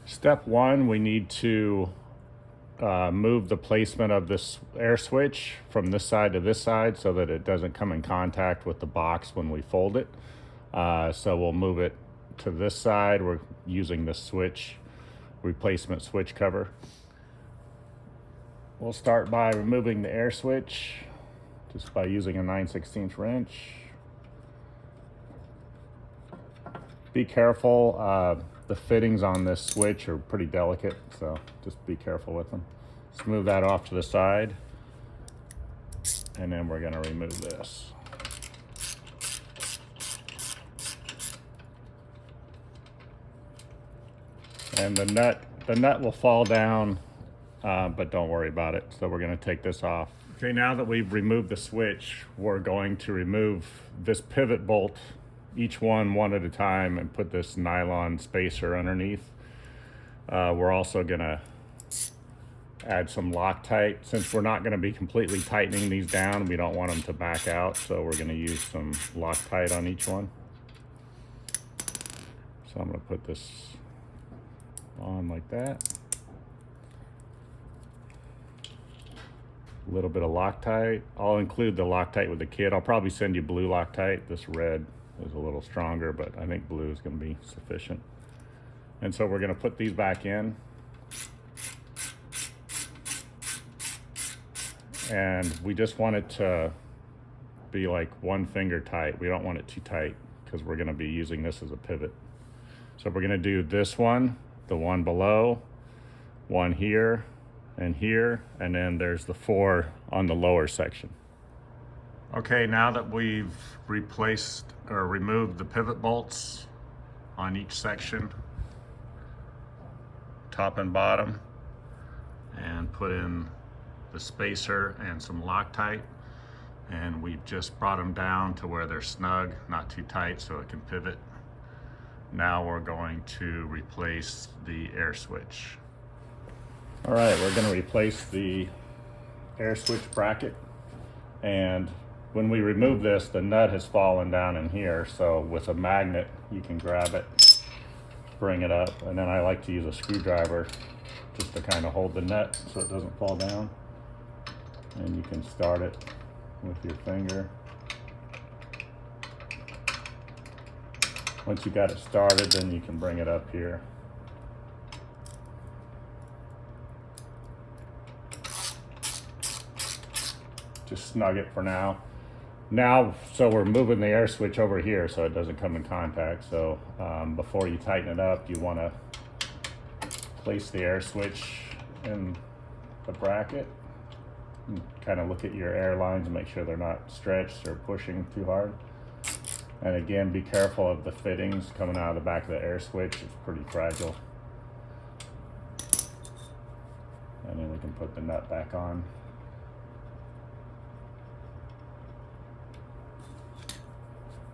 Step one, we need to move the placement of this air switch from this side to this side so that it doesn't come in contact with the box when we fold it. So we'll move it to this side. We're using the switch, replacement switch cover. We'll start by removing the air switch just by using a 9/16 wrench. Be careful, the fittings on this switch are pretty delicate, so just be careful with them. Let's move that off to the side, and then we're gonna remove this. And the nut will fall down, but don't worry about it. So we're gonna take this off. Okay, now that we've removed the switch, we're going to remove this pivot bolt, each one at a time, and put this nylon spacer underneath. We're also gonna add some Loctite. Since we're not gonna be completely tightening these down, we don't want them to back out, so we're gonna use some Loctite on each one. So I'm gonna put this on like that. A little bit of Loctite. I'll include the Loctite with the kit. I'll probably send you blue Loctite. This red is a little stronger, but I think blue is going to be sufficient. And so we're going to put these back in. And we just want it to be like one finger tight. We don't want it too tight because we're going to be using this as a pivot. So we're going to do this one, the one below, one here, and then there's the 4 on the lower section. Okay, now that we've replaced or removed the pivot bolts on each section, top and bottom, and put in the spacer and some Loctite, and we've just brought them down to where they're snug, not too tight so it can pivot. Now we're going to replace the air switch. All right, we're gonna replace the air switch bracket, and when we remove this, the nut has fallen down in here, so with a magnet you can grab it, bring it up, and then I like to use a screwdriver just to kind of hold the nut so it doesn't fall down. And you can start it with your finger. Once you got it started, then you can bring it up here. Just snug it for now. So we're moving the air switch over here so it doesn't come in contact. So before you tighten it up, you want to place the air switch in the bracket and kind of look at your air lines and make sure they're not stretched or pushing too hard. And again, be careful of the fittings coming out of the back of the air switch. It's pretty fragile. And then we can put the nut back on.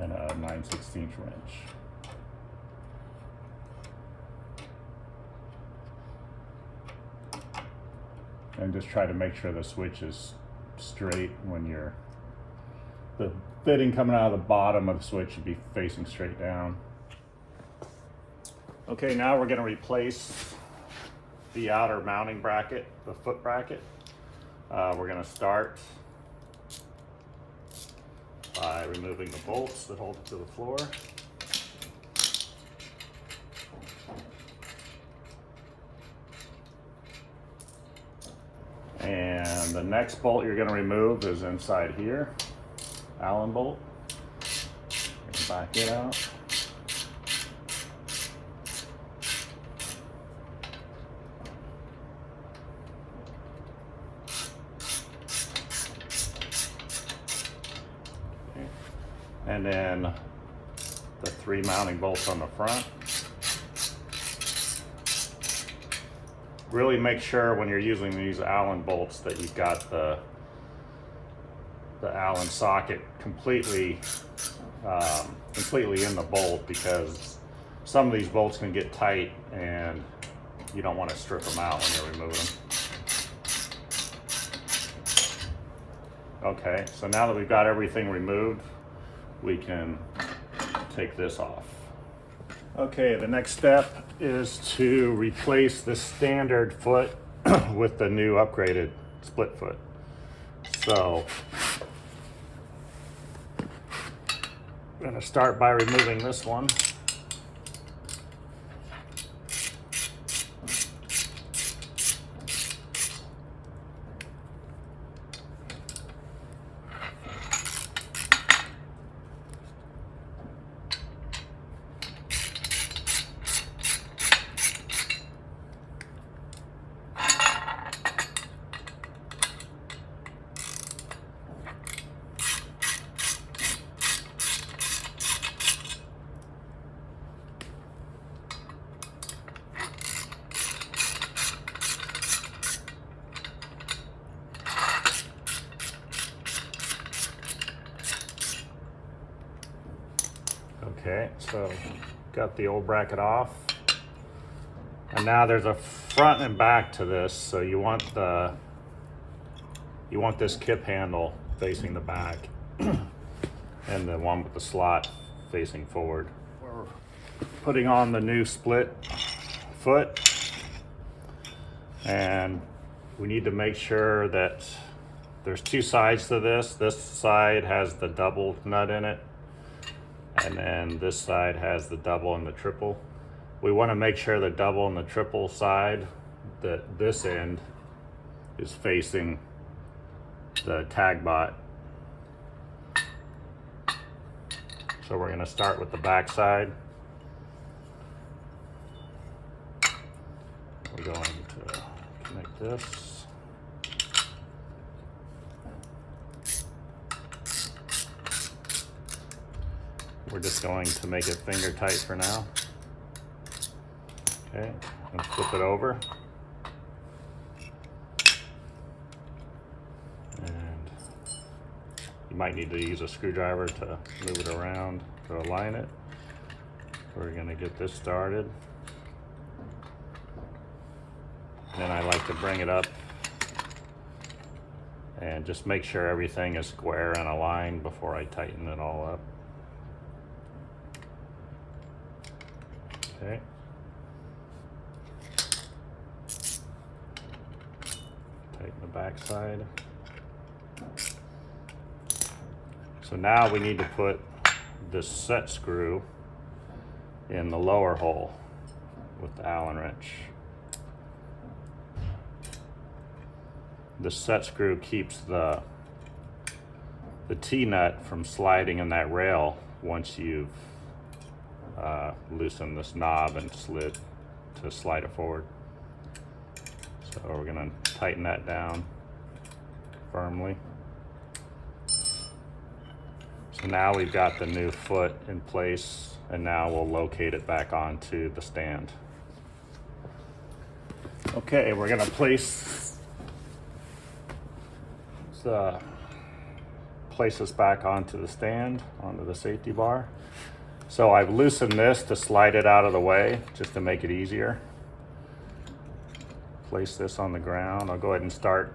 And a 9/16 wrench. And just try to make sure the switch is straight when the fitting coming out of the bottom of the switch should be facing straight down. Okay, now we're going to replace the outer mounting bracket, the foot bracket. We're going to start by removing the bolts that hold it to the floor. And the next bolt you're going to remove is inside here, Allen bolt. Back it out. And then the 3 mounting bolts on the front. Really make sure when you're using these Allen bolts that you've got the Allen socket completely in the bolt, because some of these bolts can get tight and you don't want to strip them out when you're removing them. Okay, so now that we've got everything removed, we can take this off. Okay, the next step is to replace the standard foot with the new upgraded split foot. So I'm going to start by removing this one. Okay, so got the old bracket off. And now there's a front and back to this, so you want this kip handle facing the back and the one with the slot facing forward. We're putting on the new split foot, and we need to make sure that there's two sides to this. This side has the double nut in it, and then this side has the double and the triple. We want to make sure the double and the triple side, that this end is facing the TagBot. So we're going to start with the back side. We're going to connect this. We're just going to make it finger tight for now. Okay, and flip it over. And you might need to use a screwdriver to move it around to align it. We're going to get this started. Then I like to bring it up and just make sure everything is square and aligned before I tighten it all up. Okay. Tighten the back side. So now we need to put this set screw in the lower hole with the Allen wrench. The set screw keeps the T-nut from sliding in that rail once you've loosened this knob and slide it forward. So we're going to tighten that down firmly. So now we've got the new foot in place, and now we'll locate it back onto the stand. Okay, we're going to place this back onto the stand, onto the safety bar. So I've loosened this to slide it out of the way, just to make it easier. Place this on the ground. I'll go ahead and start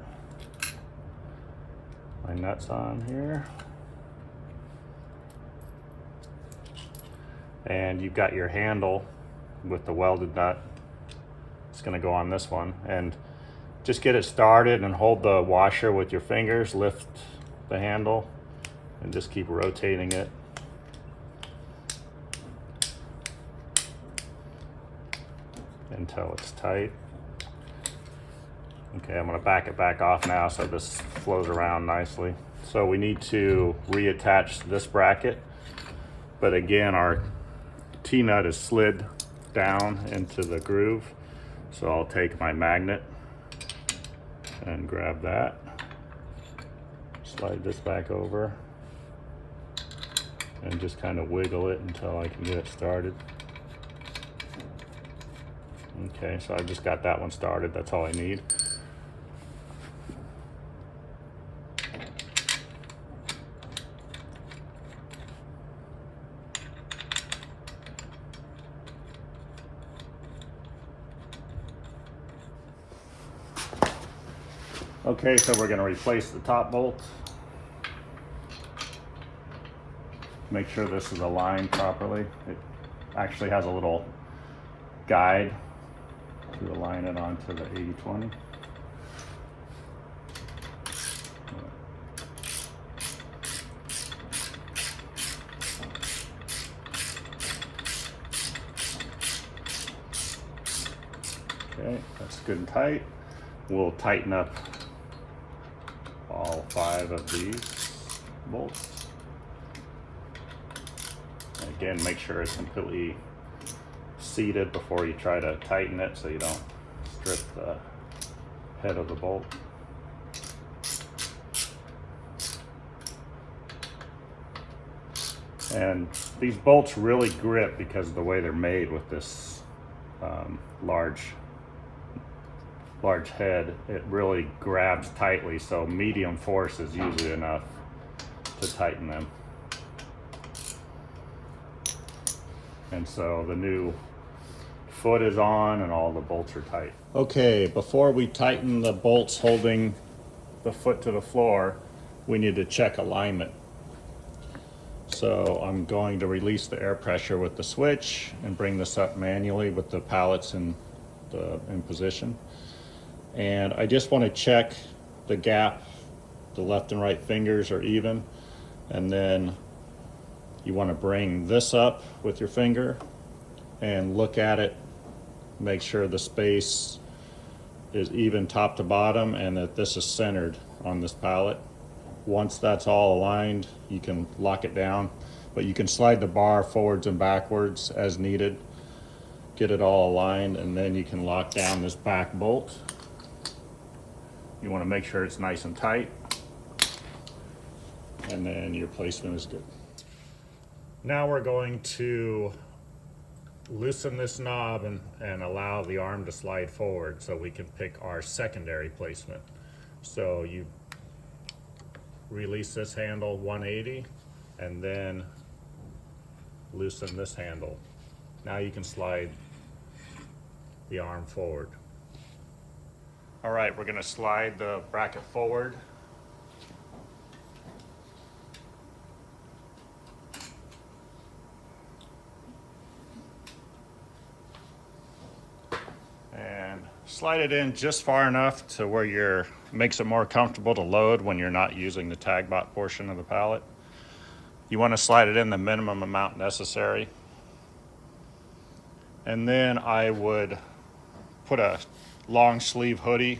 my nuts on here. And you've got your handle with the welded nut. It's going to go on this one. And just get it started and hold the washer with your fingers. Lift the handle and just keep rotating it. Until it's tight. Okay, I'm going to back it back off now so this flows around nicely. So we need to reattach this bracket, but again our T-nut is slid down into the groove, so I'll take my magnet and grab that, slide this back over, and just kind of wiggle it until I can get it started. Okay, so I've just got that one started. That's all I need. Okay, so we're going to replace the top bolt. Make sure this is aligned properly. Actually has a little guide to align it onto the 80/20. Okay, that's good and tight. We'll tighten up all 5 of these bolts. And again, make sure it's completely seated before you try to tighten it so you don't strip the head of the bolt. And these bolts really grip because of the way they're made with this large head. It really grabs tightly, so medium force is usually enough to tighten them. And so the new foot is on and all the bolts are tight. Okay, before we tighten the bolts holding the foot to the floor, we need to check alignment. So I'm going to release the air pressure with the switch and bring this up manually with the pallets in position. And I just want to check the gap, the left and right fingers are even, and then you want to bring this up with your finger and look at it, make sure the space is even top to bottom and that this is centered on this pallet. Once that's all aligned, you can lock it down, but you can slide the bar forwards and backwards as needed, get it all aligned, and then you can lock down this back bolt. You want to make sure it's nice and tight, and then your placement is good. Now we're going to loosen this knob and allow the arm to slide forward so we can pick our secondary placement. So you release this handle 180 and then loosen this handle. Now you can slide the arm forward. All right, we're going to slide the bracket forward. And slide it in just far enough to where makes it more comfortable to load when you're not using the TagBot portion of the pallet. You want to slide it in the minimum amount necessary. And then I would put a long sleeve hoodie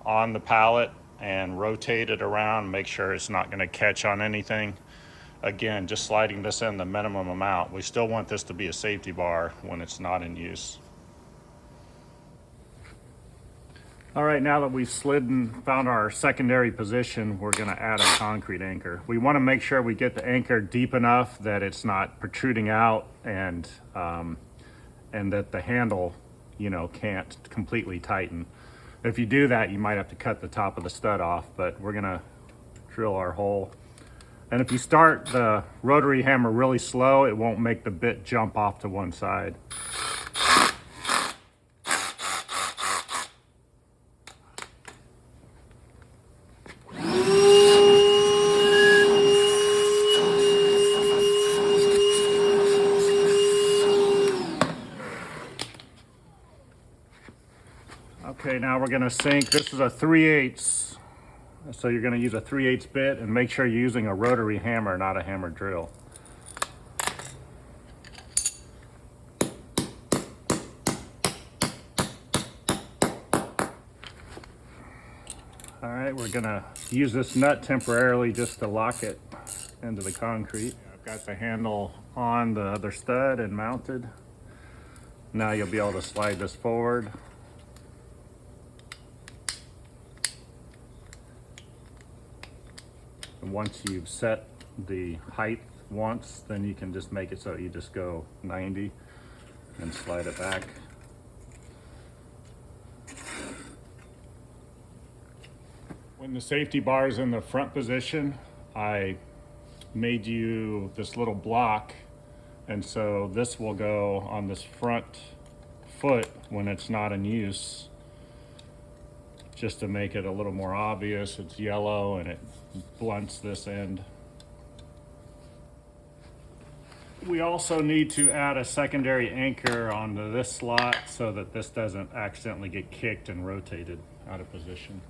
on the pallet and rotate it around, make sure it's not going to catch on anything. Again, just sliding this in the minimum amount. We still want this to be a safety bar when it's not in use. All right, now that we've slid and found our secondary position, we're going to add a concrete anchor. We want to make sure we get the anchor deep enough that it's not protruding out and that the handle, can't completely tighten. If you do that, you might have to cut the top of the stud off, but we're going to drill our hole. And if you start the rotary hammer really slow, it won't make the bit jump off to one side. Okay, now we're going to sink. This is a 3/8. So you're going to use a 3/8 bit, and make sure you're using a rotary hammer, not a hammer drill. All right, we're going to use this nut temporarily just to lock it into the concrete. I've got the handle on the other stud and mounted. Now you'll be able to slide this forward. And once you've set the height once, then you can just make it so you just go 90 and slide it back. When the safety bar is in the front position, I made you this little block, and so this will go on this front foot when it's not in use, just to make it a little more obvious. It's yellow and it blunts this end. We also need to add a secondary anchor onto this slot so that this doesn't accidentally get kicked and rotated out of position.